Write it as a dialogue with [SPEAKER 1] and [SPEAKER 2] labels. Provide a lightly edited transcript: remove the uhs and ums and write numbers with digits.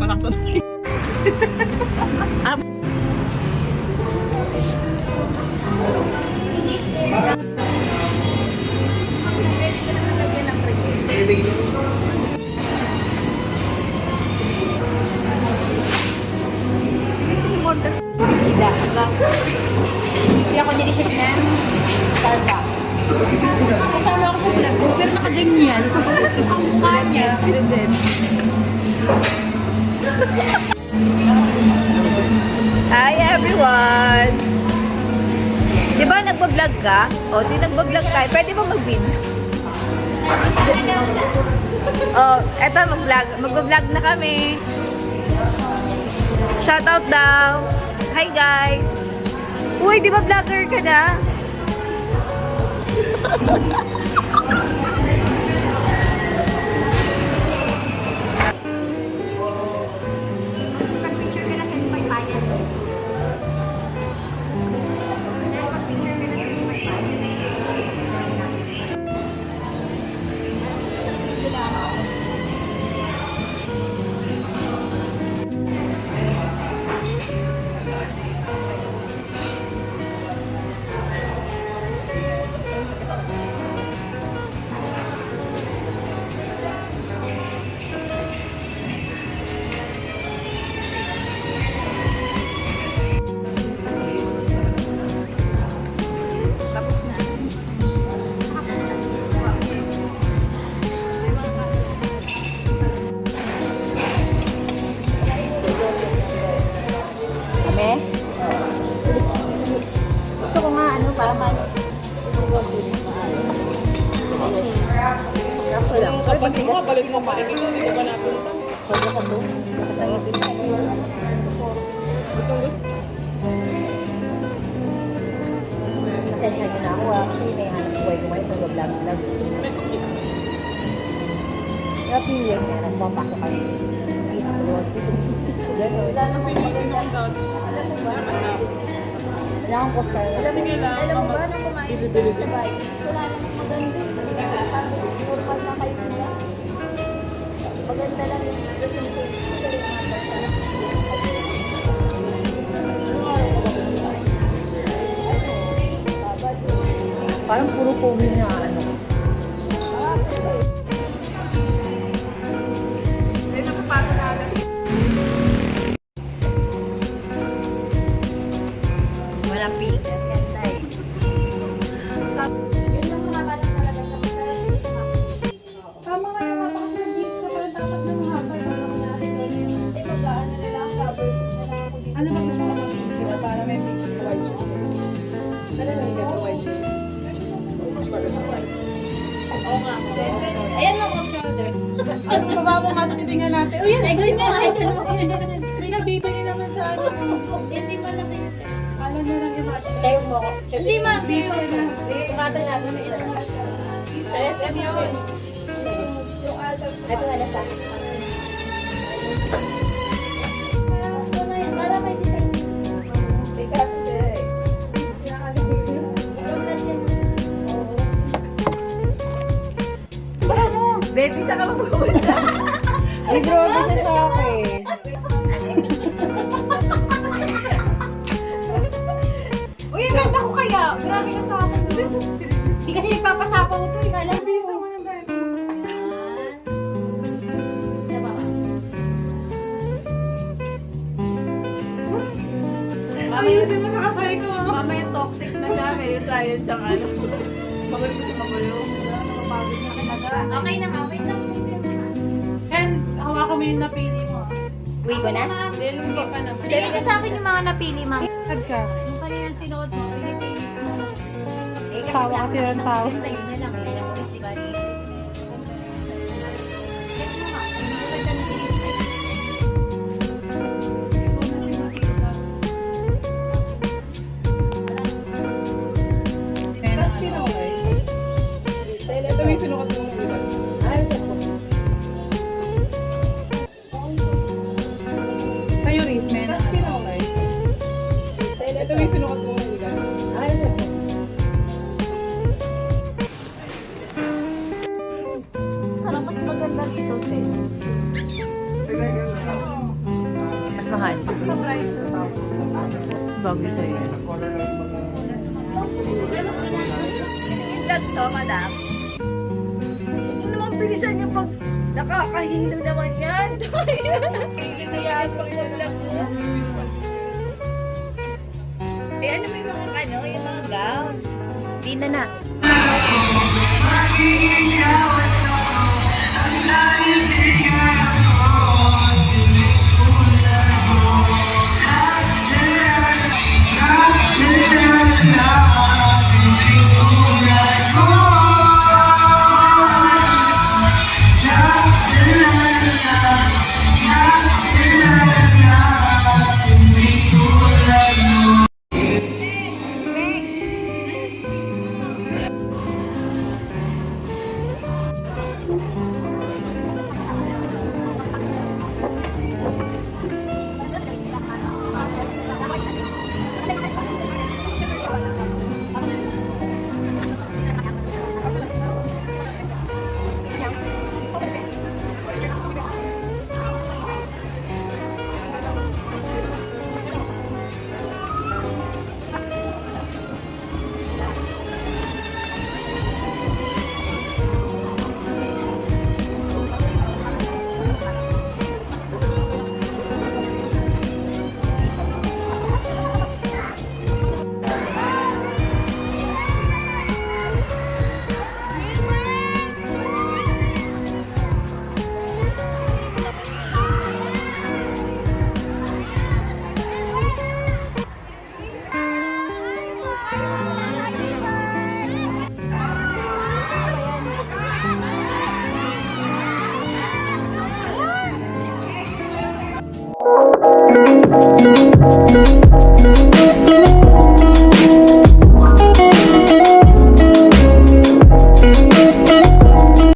[SPEAKER 1] pa lang sa
[SPEAKER 2] Pwede ka naman lagyan ng cream. Kasi ni Morda bibida. Hindi ako delicious na Starbucks. Kasama ako sa vlog ko, pero nakaganyan. Ang mukha niya.
[SPEAKER 3] Hi everyone! Di ba nagbablog ka? O, di nagbablog tayo. Pwede ba mag-video? Oh, eto mag-vlog. Mag-vlog na kami. Shoutout daw. Hi guys! Uy, di ba vlogger ka na?
[SPEAKER 2] Pag-picture ka na sa may bayan. Tapos na. Kami? Gusto ko nga ano, para ako lang.
[SPEAKER 1] Kapag mo, balik mo pa. Hindi ko ba napunta?
[SPEAKER 2] Pwede ka to. Pasensya nyo na ako kasi may hanap buhay ko ngayon sa vlog-vlog. Kaya feeling na nagpapasok kami. Hindi upload. So gano'n.
[SPEAKER 1] Wala nang pilitin ng dati.
[SPEAKER 2] Wala akong postal.
[SPEAKER 1] Sige lang.
[SPEAKER 3] Alam mo ba nung kumain
[SPEAKER 1] Bibili
[SPEAKER 3] sa bahay? Wala namang maganda. Parang normal na kayo nila. Maganda lang yung presentation. Pero yung mga
[SPEAKER 2] Parang puro COVID na ano.
[SPEAKER 3] wala filter. Ganda eh.
[SPEAKER 2] Yun yung mga tanong talaga siya. Tama nga yung mga kasi jeans na parang dapat na mga hapon na nangyari doon. Eh, mag-aan na nila ang covers na lang ako dito.
[SPEAKER 1] Ano ba yung mga mag-easy na para may picture white shirt? Ano lang yung white shirt?
[SPEAKER 2] Oo nga. Ayan lang off shoulder. Ano baba mo nga titingnan natin? Oh yan, exit mo nga. Pinagbibili naman sa ano. Hindi man lang yun. Kala na lang yung mati. Tayo mo ako. Hindi man. Sukatan natin na isa.
[SPEAKER 1] SM yun.
[SPEAKER 2] Ito na nasa. Ito na yun. Para may design.
[SPEAKER 1] May kaso siya eh.
[SPEAKER 2] Ikaw na dyan.
[SPEAKER 3] Betty, saan ka magpupunta?
[SPEAKER 2] Ay, grabe siya sa akin. Uy, ang ganda ko kaya. Grabe ka sa akin. Hindi kasi nagpapasapaw ito. Kala mo.
[SPEAKER 1] Bisa mo na dahil.
[SPEAKER 2] Sa baba.
[SPEAKER 1] Ayusin mo sa kasay ko.
[SPEAKER 3] Mamaya toxic na siya. May client siyang ano. Magaling ko siya magulo. Nakapagod na kinaga.
[SPEAKER 2] Okay na, wait lang.
[SPEAKER 1] Send, hawakan mo yung napili mo.
[SPEAKER 2] Uwi ko na?
[SPEAKER 1] Hindi, hindi pa naman.
[SPEAKER 2] Bigay niyo sa akin yung mga napili, ma'am.
[SPEAKER 1] Sad ka.
[SPEAKER 2] Yung kanina sinuot mo, pinipili ko. Eh,
[SPEAKER 1] Tawa kasi ng tao.
[SPEAKER 2] Ganda yun na lang. Hindi na mo di ba, Riz? Check mo nga. Hindi ko ganda na sinisipin.
[SPEAKER 1] Ito yung sinukat mo ng ilan. Ay, saan po? Sa'yo, Riz, may na. Ito yung sinukat mo ng ilan. Ay, saan po?
[SPEAKER 3] Mas mahal.
[SPEAKER 2] Sa price.
[SPEAKER 3] Bagay sa'yo. Vlog to, madam. Ano naman bilisan niyo pag nakakahilo naman yan. Hilo na yan pag na-vlog mo. Eh, ano ba yung mga yung mga gown? Tina na.
[SPEAKER 4] Thank you.